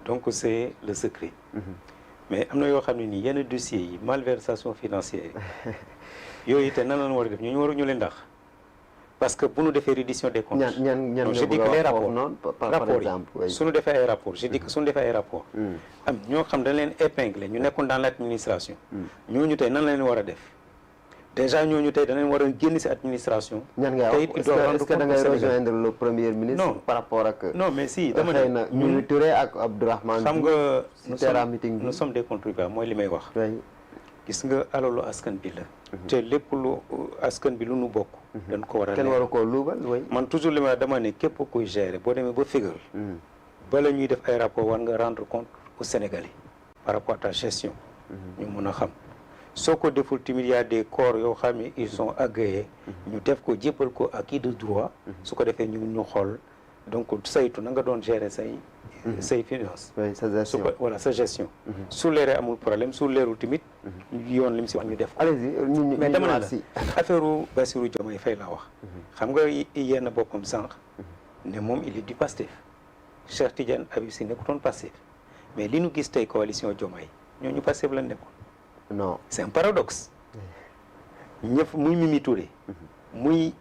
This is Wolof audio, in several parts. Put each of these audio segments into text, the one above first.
donc c'est le secret. mais am na yoo xam ne nii yenn dossiers yi malversation financière yooyu te nan la ñu war a def ñu waruñu leen ndax parce que bu ñu defee reddition des comptes. ñan je dis que les rapports par exemple su ñu defee ay rapports je dis que su ñu defee ay rapports. am ñoo xam dañ leen épinglé ñu nekkoon dans l' administration. ñooñu tey nan la leen war a def déjà ñooñu tey danañ war a génn si administration. ñan ngay wax est-ce que da ngay rejoindre le premier ministre. non par rapport ak. non mais si dama xëy na Mimi Touré ak Abdourahmane. xam nga si terrain meeting bi nous sommes des contribuables mooy li may wax. gis nga alalu askan bi la. te lépp lu askan bi lu nu bokk. dañ ko war a kenn waru koo luubal man toujours li ma dama ne képp kuy gérer boo demee ba fégal. bala ñuy def ay rapport war nga rendre compte aux Sénégalais. par rapport à ta gestion. ñu mun a xam soo ko deful tamit y a des corps yoo xam ne ils sont agréés. ñu def ko jébbal ko à qui de droit. su ko defee ñu xool donc saytu na nga doon gérer say finance. sa gestion voilà sa gestion. su leeree amul problème su leerul tamit. yoon li mu si wax ñu def ko. allez-y mais dama ne la affaire Bassirou Diomaye Faye laa wax. xam nga yenn boppam sànq. ne moom il est du Pastef. Cheikh Tidiane Habib Sy nekkutoon Pastef mais li ñu gis tey coalition Diomaye ñooñu Pastef lañ nekkoon. non c'est un paradoxe. ñëpp muy Mimi Touré. muy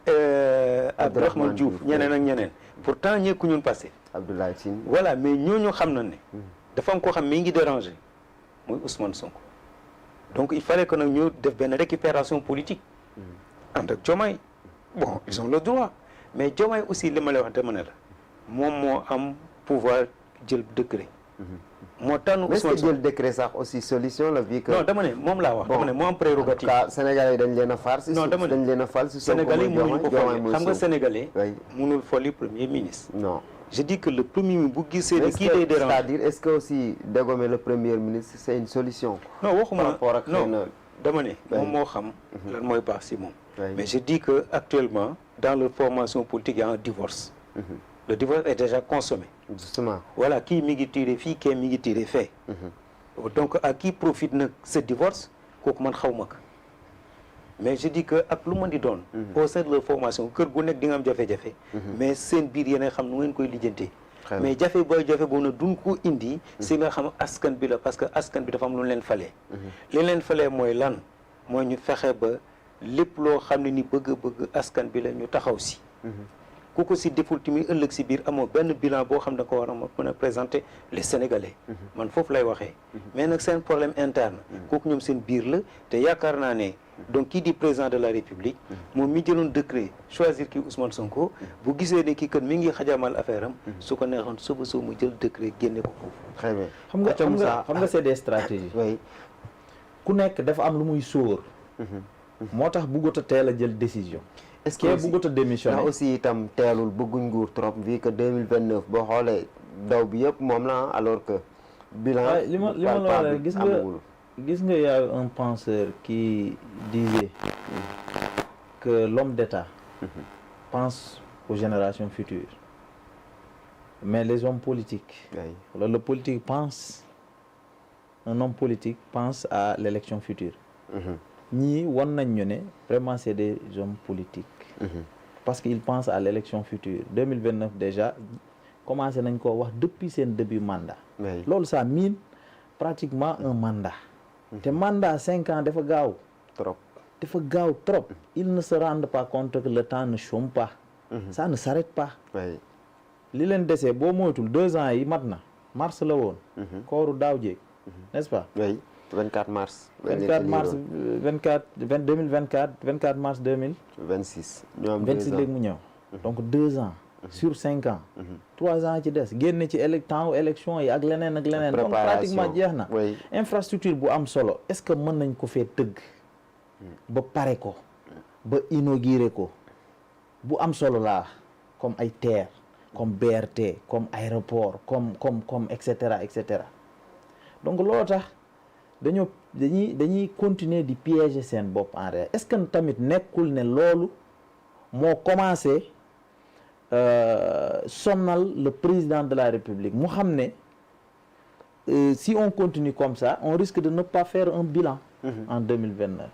Abdourahmane Diouf ñeneen ak ñeneen. pourtant ñekku ñun Pastef. Abdoulaye Tine. voilà mais ñooñu xam na ne. dafa am koo xam mi ngi déranger muy Ousmane Sonko. donc il fallait que nag ñu def benn récupération politique. ànd ak Diomaye bon ils ont le droit mais Diomaye aussi li ma lay wax dama ne la moom moo am pouvoir jël décret. moo tànn Ousmane Sonko mais jël décret sax aussi solution la vie que. non dama ne moom laa wax. dama ne moo am prérogative. en tout cas Sénégalais yi dañ leen a far si. non dama ne dañ leen a fal si Sonko Sénégalais yi mënuñu ko folli xam nga Sénégalais. mënul folli premier ministre. non je dis que le premier ministre bu gisee ne kii day déranger. c'est-à-dire est-ce que aussi dégommer le premier ministre c'est une solution. non waxuma par rapport ak non dama ne moom moo xam. lan mooy baax si moom. mais je dis que actuellement dans leur formation politique il y a un divorce. le divorce est déjà consommé. justement voilà kii mi ngi tiré fii kii mi ngi tiré fee. donc à qui profite nag ce divorce kooku man xaw ma ko mais je dis que ak lu ma di doon. au sein de leur formation kër gu nekk di nga am jafe-jafe. mais seen biir yéen a xam nu ngeen koy lijjantee. mais jafe boobu nag duñ ko indi. si nga xam askan bi la parce que askan bi dafa am lu leen falee. li leen falee mooy lan mooy ñu fexe ba lépp loo xam ne ni bëgg askan bi la ñu taxaw si. ku ko si deful tamit ëllëg si biir amoo benn bilan boo xam ne ko war a mën a présenter les Sénégalais. man foofu lay waxee. mais nag seen problème interne. kooku ñoom seen biir la te yaakaar naa ne donc kii di président de la République. moom mi jëloon décret choisir kii Ousmane Sonko. bu gisee ne kii kat mi ngi xajamal affaire am. su ko neexoon suba soo mu jël décret génne ko foofu. très bien xam nga c'est des stratégies. oui ku nekk dafa am lu muy sóor. moo tax bëggut a teel a jël décision. est-ce que bëggut a démissionner aussi itam teelul bëgguñ nguur trop vu que 2029 boo xoolee daw bi yëpp moom la alors que bilan li ma la gis nga y a un penseur qui disait que l'homme d'État pense aux générations futures mais les hommes politiques wala le politique pense un homme politique pense à l'élection future ñii wan nañ ñu ne vraiment c'est des hommes politiques. parce qu'ils pensent à l'élection future 2029 déjà commencé nañ koo wax depuis seen début mandat. loolu ça mine pratiquement un mandat. te mandat 5 ans dafa gaaw. trop. ils ne se rendent pas compte que le temps ne chôme pas. ça ne s'arrête pas. li leen desee boo moytul 2 ans yi mat na mars la woon. kooru daaw jéeg n'est-ce pas. 24 mars. 24 mars 2026. 26 léegi mu ñëw. donc 2 ans. sur 5 ans. 3 ans ci des génn ci temps élection yi ak leneen ak leneen. donc pratiquement jeex na. infrastructure bu am solo est-ce que mën nañ ko fee tëgg. ba pare ko. ba inaugurer ko. bu am solo laa comme ay TER comme BRT comme aéroport comme et cetera et cetera donc loolu tax. dañuy continuer di piéger seen bopp en réalité est-ce que tamit nekkul ne loolu moo commencé sonal le président de la République mu xam ne si on continue comme ça on risque de ne pas faire un bilan en 2029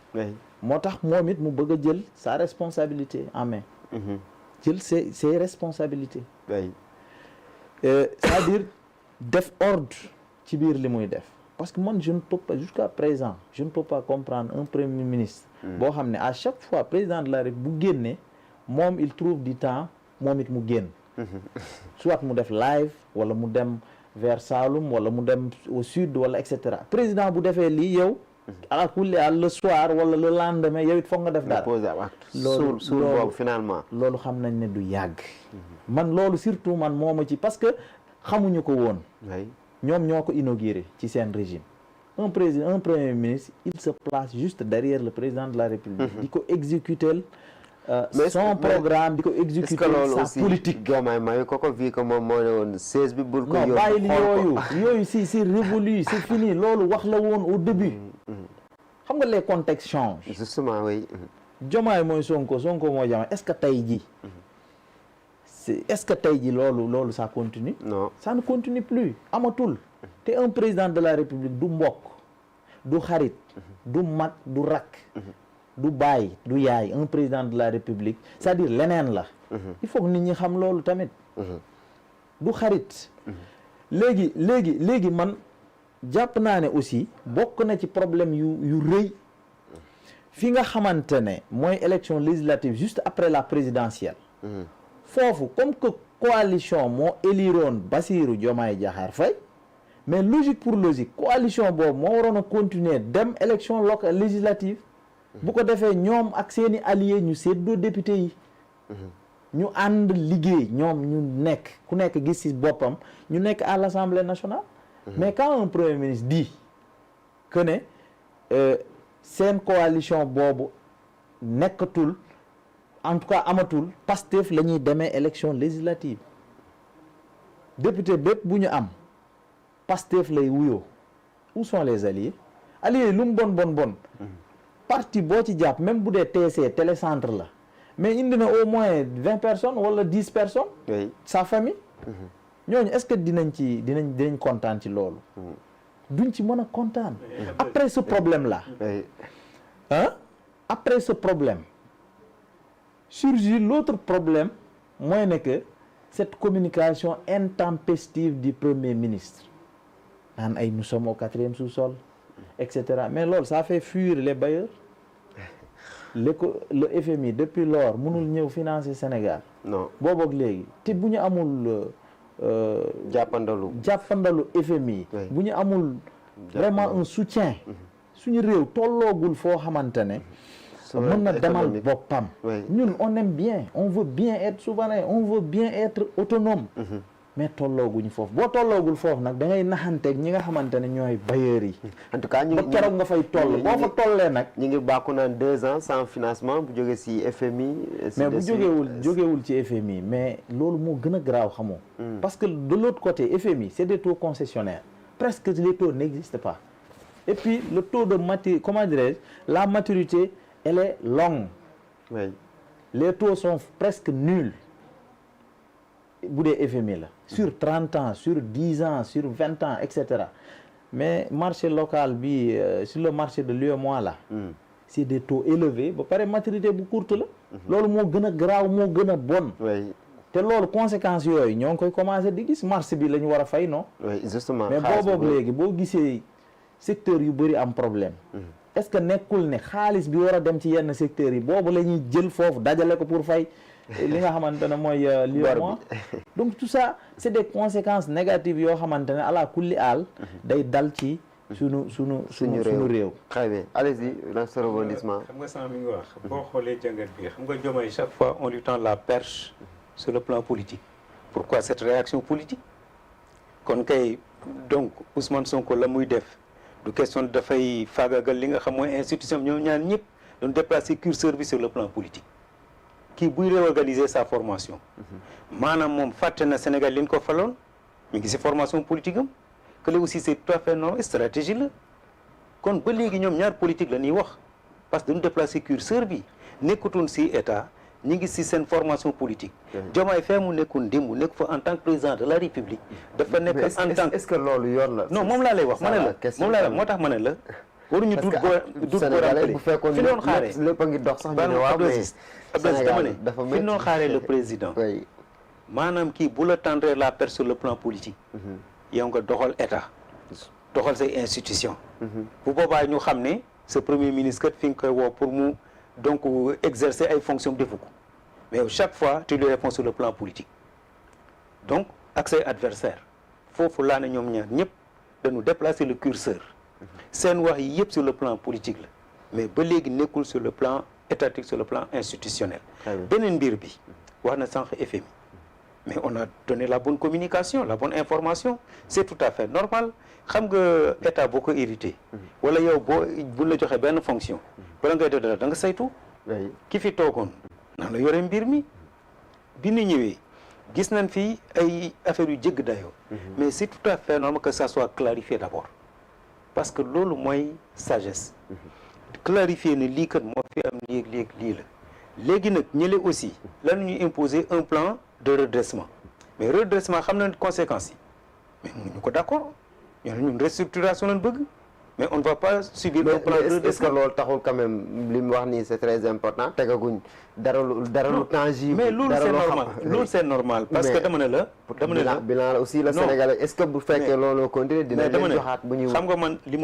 moo tax moom it mu bëgg a jël sa responsabilité en main jël ses responsabilités c'est-à-dire def ordre ci biir li muy def parce que man je ne peux pas jusqu'à présent je ne peux pas comprendre un premier ministre boo xam ne à chaque fois président de la République bu génnee moom il trouve du temps moom it mu génn soit mu def live wala mu dem vers Saloum wala mu dem au sud wala et cetera président bu defee lii yow à kulli le soir wala le lendemain yow it foog nga def dara loolu suul boobu finalement loolu xam nañ ne du yàgg man loolu surtout man moo ma ci parce que xamuñu ko woon ñoom ñoo ko inauguré ci seen régime un premier ministre il se place juste derrière le président de la République di ko exécuter son programme di ko exécuter sa politique Diomaye mayu ko vu que moom moo ne woon 16 bi bul ko non bàyyi li yooyu c'est révolu c'est fini loolu wax la woon au début xam nga les contextes changent justement oui Diomaye mooy Sonko mooy Diomaye est-ce que tey ji est-ce que tey ji loolu ça continue non ça ne continue plus amatul te un président de la République du mbokk du xarit du mag du rakk du baay du yaay un président de la République c'est-à-dire leneen la il faut que nit ñi xam loolu tamit du xarit léegi man jàpp naa ne aussi bokk na ci problème yu rëy fi nga xamante ne mooy élection législative juste après la présidentielle foofu comme que coalition moo éliroon Bassirou Diomaye Diakhar Faye mais logique pour logique coalition boobu moo waroon a continuer dem élection locale législative bu ko defee ñoom ak seeni alliés ñu séddoo député yi ñu ànd liggéey ñoom ñu nekk ku nekk gis ci boppam ñu nekk à l'Assemblée nationale mais quand un premier ministre dit que ne seen coalition boobu nekkatul en tout cas amatul Pastef la ñuy demee élection législative député bépp bu ñu am Pastef lay wuyoo où sont les alliés lu mu bon parti boo ci jàpp même bu dee TC télécentre la mais indi na au moins 20 personnes wala 10 personnes sa famille ñooñu est-ce que dinañ kontaan ci loolu duñ ci mën a kontaan après ce problème là après ce problème surgit l'autre problème mooy ne que cette communication intempestive du premier ministre naan ay nous sommes au 4e sous-sol etc. mais loolu ça fait fuir les bailleurs le FMI depuis lors mënul ñëw financer Sénégal non boobu ak léegi te bu ñu amul jàppandalu FMI bu ñu amul vraiment un soutien suñu réew tolloogul foo xamante ne mën na demal boppam ñun on aime bien on veut bien être souverain on veut bien être autonome mais tollooguñu foofu boo tolloogul foofu nag da ngay naxanteeg ñi nga xamante ne ñooy bailleurs yi en tout cas ba keroog nga fay toll boo fa tollee nag ñu ngi bàkku naan 2 ans sans financement bu jógee ci FMI mais bu jógewul ci FMI mais loolu moo gën a graaw xamoo parce que de l'autre côté FMI c'est des taux concessionnaires presque les taux n'existent pas et puis le taux de la maturité elle est longue les taux sont presque nuls bu dee FMI la sur 30 ans sur 10 ans sur 20 ans etc. mais marché local bi sur le marché de l'UEMOA là c'est des taux élevés ba pare maturité bu courte la loolu moo gën a graaw moo gën a bon te loolu conséquences yooyu ñoo ngi koy commencer di gis marché bi la ñu war a fay non justement mais booboog léegi boo gisee secteur yu bëri am problème est-ce que nekkul ne xaalis bi war a dem ci yenn secteurs yi boobu la ñuy jël foofu dajale ko pour fay li nga xamante ne mooy l'UEMOA donc tout ça c'est des conséquences négatives yoo xamante ne ala kulli aal day dal ci suñu réew très bien allez-y ce rebondissement xam nga sama mi ngi wax boo xoolee jàngat bi xam nga Diomaye chaque fois on lui tend la perche sur le plan politique pourquoi cette réaction politique kon kay donc Ousmane Sonko la muy def du question dafay faagagal li nga xam mooy institution ñoom ñaar ñëpp doon déplacer curseur bi sur le plan politique kii buy réorganiser sa formation maanaam moom fàtte na Sénégal li ñu ko faloon mi ngi si formation politique am que là aussi c'est tout à fait non stratégie la kon ba léegi ñoom ñaar politique la ñuy wax parce que dañu déplacer curseur bi nekkatuñ si état ñi ngi si seen formation politique Diomaye fee mu nekkoon démb nekk fa en tant que président de la République dafa nekk en tant que est-ce que loolu yoon la non moom laa lay wax ma ne la moom laa lay moo tax ma ne la waruñu dut Sénégalais bu fekkoon fi doon xaaree lépp a ngi dox sax ñu ne waaw mais Sénégal dafa fi doon xaaree le président maanaam kii bu la tendre la perche sur le plan politique yow nga doxal état doxal say institution bu boobaa ñu xam ne ce premier ministre kat fi nga koy woo pour mu donc exercer ay fonctions defu ko mais chaque fois tu lui réponds sur le plan politique donc ak say adversaires foofu laa ne ñoom ñaar ñëpp dañu déplacer le curseur seen wax yi yëpp sur le plan politique la mais ba léegi nekkul sur le plan étatique sur le plan institutionnel beneen mbir bi wax na sànq FMI mais on a donné la bonne communication la bonne information c'est tout à fait normal xam nga état boo ko hérité wala yow boo buñ la joxee benn fonction bala ngay def dara da nga saytu ki fi toogoon nan la yore mbir mi bi ñu ñëwee gis nañ fi ay affaires yu jégg dayoo mais c'est tout à fait normal que ça soit clarifié d'abord parce que loolu mooy sagesse clarifier ne lii kat moo fi am lii la léegi nag ñële aussi lan ñuy imposer un plan de redressement mais redressement xam nañ conséquences yi mais mënuñu ko d'accord ñun restructuration lañ bëgg mais on ne va pas subir un plan de redressement. est-ce que loolu taxul quand même li mu wax nii c'est très important tegaguñ dara lu tangible mais loolu c'est normal loolu c'est normal parce que dama ne la bilan la aussi la Sénégalais est-ce que bu fekkee loolu continuer dina leen joxaat bu ñuy xam nga man li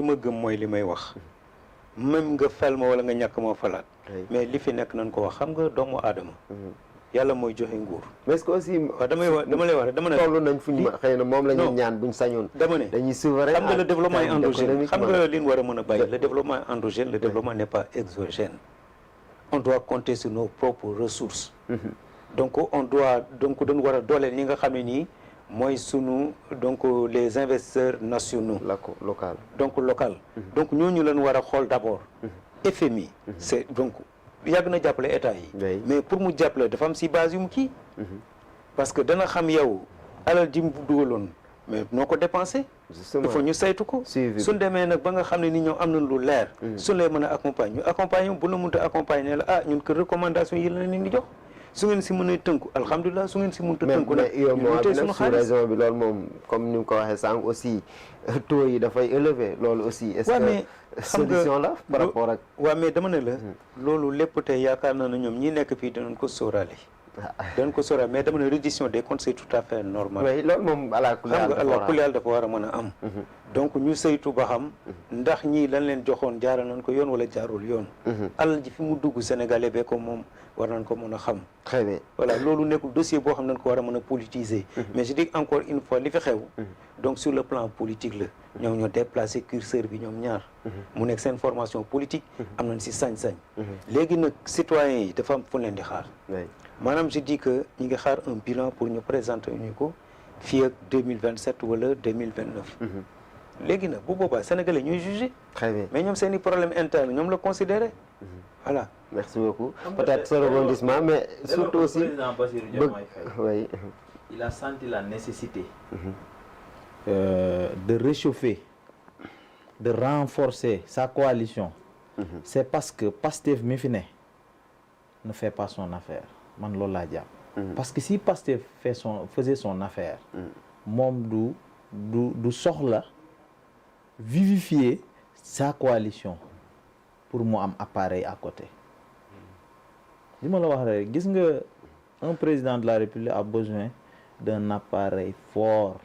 ma gëm mooy li may wax même nga fel ma wala nga ñàkk moo falaat mais li fi nekk nañ ko wax xam nga doomu aadama yàlla mooy joxe nguur mais est-ce que aussi dama lay wax dama ne toll nañ fu ñu xëy na moom la ñuy ñaan buñ sañoon dama ne dañuy souverain xam nga le développement est endogène xam nga li ñu war a mën a bàyyi le développement est endogène le développement n'est pas exogène on doit compter sur nos propres ressources donc on doit dañu war a dooleel ñi nga xam ne nii mooy sunu donc les investisseurs nationaux local donc ñooñu lañ war a xool d'abord FMI c'est donc yàgg na jàppale état yi mais pour mu jàppale dafa am si base yu mu kii parce que dana xam yow alal ji mu dugaloon mais noo ko dépensé il faut ñu saytu ko suñ demee nag ba nga xam ne ni ñoom am nañ lu leer suñ lay mën a accompagner ñu accompagner bu la mënta accompagner la ah ñun que recommandation yi la leen di jox su ngeen si mën a tënku alhamdulilah su ngeen si mënta tënku nag ñu tey suñu xaalis raison bi loolu moom comme ni nga ko waxee sànq aussi taux yi dafay élevé loolu aussi est-ce que solution la par rapport ak waaw mais dama ne la loolu lépp tey yaakaar naa ne ñoom ñi nekk fii danañ ko sóoraale mais dama ne reddition des comptes c'est tout à fait normal oui loolu moom ala kulli dafa war a mën a am donc ñu saytu ba xam ndax ñii lan leen joxoon jaaral nañ ko yoon wala jaarul yoon alal ji fi mu dugg sénégalais bee ko moom war nañ ko mën a xam très bien voilà loolu nekkul dossier boo xam nañ ko war a mën a politiser mais je dis encore une fois li fi xew donc sur le plan politique la ñoom ñoo déplacé curseur bi ñoom ñaar mu nekk seen formation politique am nañ si sañ-sañ léegi nag citoyens yi dafa am fu leen di xaar maanaam je dis que ñu ngi xaar un bilan pour ñu présenter ñu ko fii ak 2027 wala 2029 léegi nag bu boobaa sénégalais ñuy jugé très bien mais ñoom seen i problème interne ñoom la considéré voilà merci beaucoup peut-être ce rebondissement mais surtout aussi président Bassirou Diomaye Faye oui il a senti la nécessité de réchauffer de renforcer sa coalition c'est parce que Pastef mi fi ne fait pas son affaire man loolu laa jàpp parce que si Pastef faisait son affaire moom du soxla vivifier sa coalition pour mu am appareil à côté li ma la wax rek gis nga un président de la République a besoin d'un appareil fort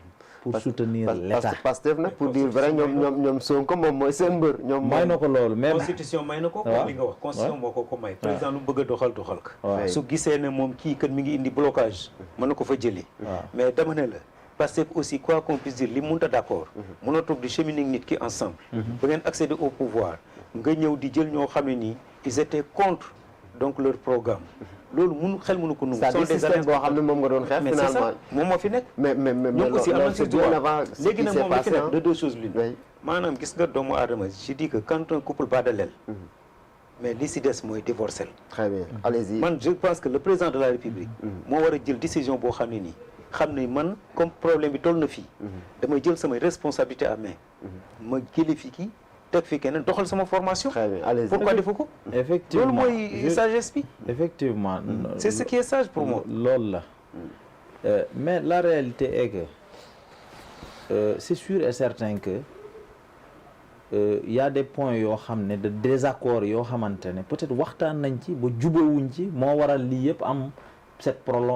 pour soutenir l'État Pastef nag pour dire vrai ñoom Sonko moom mooy seen mbër ñoom may na ko loolu mais constitution may na ko li nga wax constitution moo ko may président lu bëgg a doxal ko su gisee ne moom kii kat mi ngi indi blocage mën na ko fa jëlee mais dama ne la Pastef aussi quoi qu'on puisse dire li mënta d'accord mën a toog di cheminer nit ki ensemble ba ngeen accéder au pouvoir nga ñëw di jël ñoo xam ne nii ils étaient contre donc leur programme loolu xel mënu ko nangu. sont des système boo xam ne moom nga doon xeex finalement moom moo fi nekk. mais ñoom aussi am na si droit léegi nag moom la fi nekk de deux choses l'une. maanaam gis nga doomu aadama je dis que quand un couple bat de l'aile mais li si des mooy divorcer. très bien allez-y. man je pense que le président de la République moo war a jël décision boo xam ne nii xam ne man comme problème bi toll na fii damay jël samay responsabilité à main ma jële fi kii teg fi keneen doxal sama formation. très bien allez-y. pourquoi defu ko. effectivement loolu mooy sagesse bi. effectivement. c'est ce qui est sage pour moi. loolu la mais la réalité est que c'est sûr et certain que y a des points yoo xam ne de désaccord yoo xamante ne peut-être waxtaan nañ ci ba jubawuñ ci moo waral lii yëpp am cette